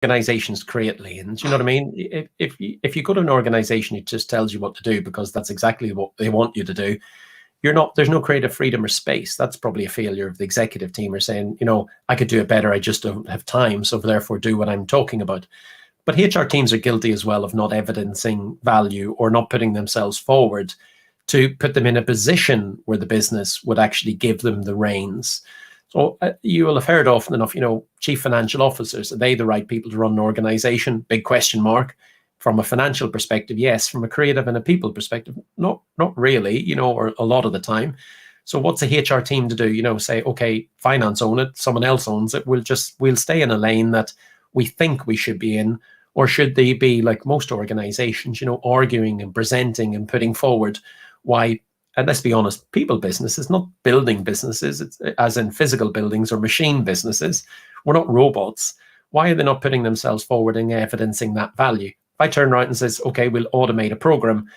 organizations create lanes. You know what I mean? If you go to an organization, it just tells you what to do because that's exactly what they want you to do. There's no creative freedom or space. That's probably a failure of the executive team, or saying, I could do it better, I just don't have time, so therefore do what I'm talking about. But HR teams are guilty as well of not evidencing value or not putting themselves forward to put them in a position where the business would actually give them the reins. So you will have heard often enough, chief financial officers, are they the right people to run an organization? Big question mark. From a financial perspective, yes. From a creative and a people perspective, not really, or a lot of the time. So what's a HR team to do? Say, okay, finance own it, someone else owns it. We'll stay in a lane that we think we should be in, or should they be, like most organizations, arguing and presenting and putting forward why? And let's be honest, people businesses, not building businesses, it's as in physical buildings or machine businesses. We're not robots. Why are they not putting themselves forward and evidencing that value? If I turn around and says, okay, we'll automate a program,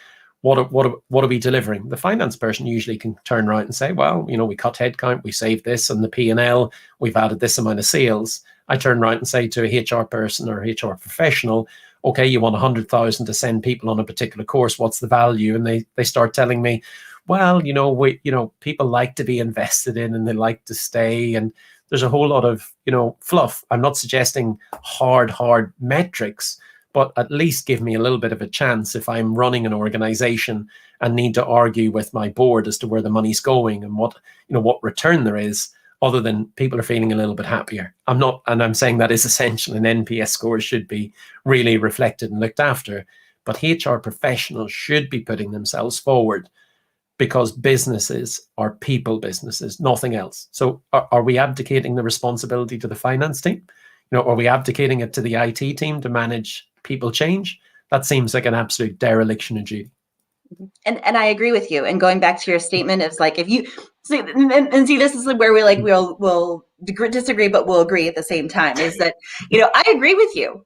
what are we delivering? The finance person usually can turn around and say, well, we cut headcount, we saved this on the P&L, we've added this amount of sales. I turn around and say to a HR person or HR professional, okay, you want 100,000 to send people on a particular course, what's the value? And they start telling me, well, people like to be invested in and they like to stay, and there's a whole lot of, fluff. I'm not suggesting hard metrics, but at least give me a little bit of a chance if I'm running an organization and need to argue with my board as to where the money's going and what return there is, other than people are feeling a little bit happier. I'm saying that is essential, and NPS scores should be really reflected and looked after, but HR professionals should be putting themselves forward, because businesses are people businesses, nothing else. So are we abdicating the responsibility to the finance team? Are we abdicating it to the IT team to manage people change? That seems like an absolute dereliction of duty. And I agree with you. And going back to your statement, it's like, if you see, and see, this is where we'll disagree, but we'll agree at the same time, is that, I agree with you.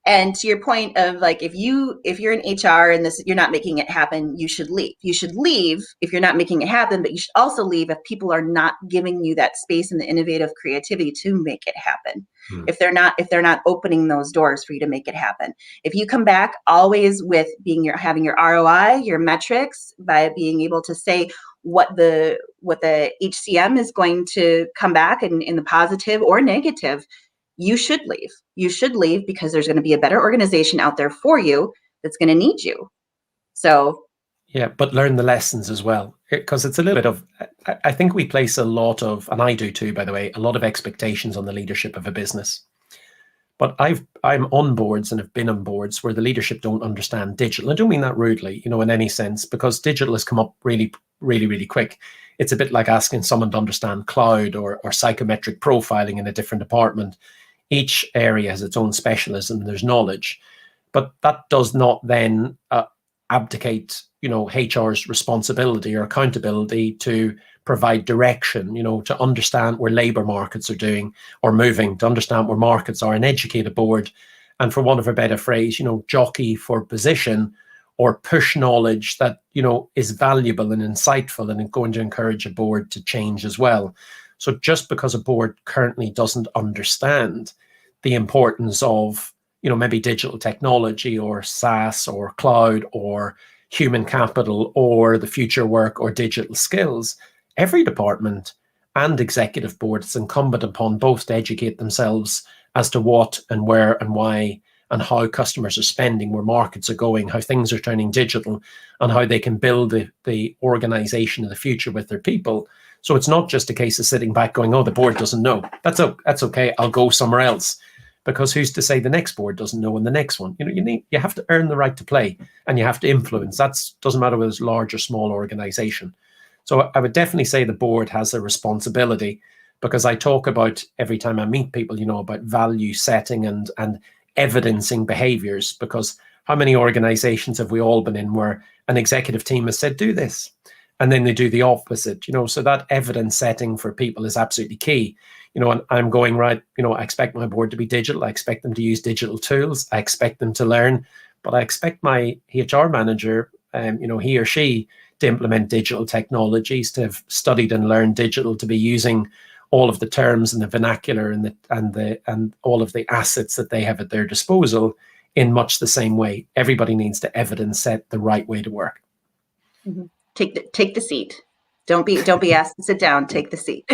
And to your point of, like, if you're in HR and you're not making it happen, you should leave. You should leave if you're not making it happen, but you should also leave if people are not giving you that space and the innovative creativity to make it happen. If they're not opening those doors for you to make it happen. If you come back always with having your ROI, your metrics, by being able to say what the HCM is going to come back in the positive or negative, you should leave. You should leave, because there's going to be a better organization out there for you that's going to need you. So yeah, but learn the lessons as well, because it's a little bit of, I think we place a lot of, and I do too, by the way, a lot of expectations on the leadership of a business. But I'm on boards and have been on boards where the leadership don't understand digital. I don't mean that rudely, in any sense, because digital has come up really, really, really quick. It's a bit like asking someone to understand cloud or psychometric profiling in a different department. Each area has its own specialism, there's knowledge, but that does not then abdicate, HR's responsibility or accountability to provide direction, to understand where labor markets are doing or moving, to understand where markets are, and educate a board. And for want of a better phrase, jockey for position or push knowledge that, is valuable and insightful and is going to encourage a board to change as well. So just because a board currently doesn't understand the importance of, maybe digital technology or SaaS or cloud or human capital or the future work or digital skills, every department and executive board is incumbent upon both to educate themselves as to what and where and why and how customers are spending, where markets are going, how things are turning digital, and how they can build the organization of the future with their people. So it's not just a case of sitting back going, oh, the board doesn't know. That's okay, I'll go somewhere else. Because who's to say the next board doesn't know and the next one? You have to earn the right to play, and you have to influence. That doesn't matter whether it's large or small organization. So I would definitely say the board has a responsibility, because I talk about, every time I meet people, about value setting and evidencing behaviors, because how many organizations have we all been in where an executive team has said, do this, and then they do the opposite, so that evidence setting for people is absolutely key. And I'm going, right, I expect my board to be digital. I expect them to use digital tools. I expect them to learn, but I expect my HR manager, he or she, to implement digital technologies, to have studied and learned digital, to be using all of the terms and the vernacular and all of the assets that they have at their disposal in much the same way. Everybody needs to evidence set the right way to work. Take the seat. Don't be asked to sit down. Take the seat.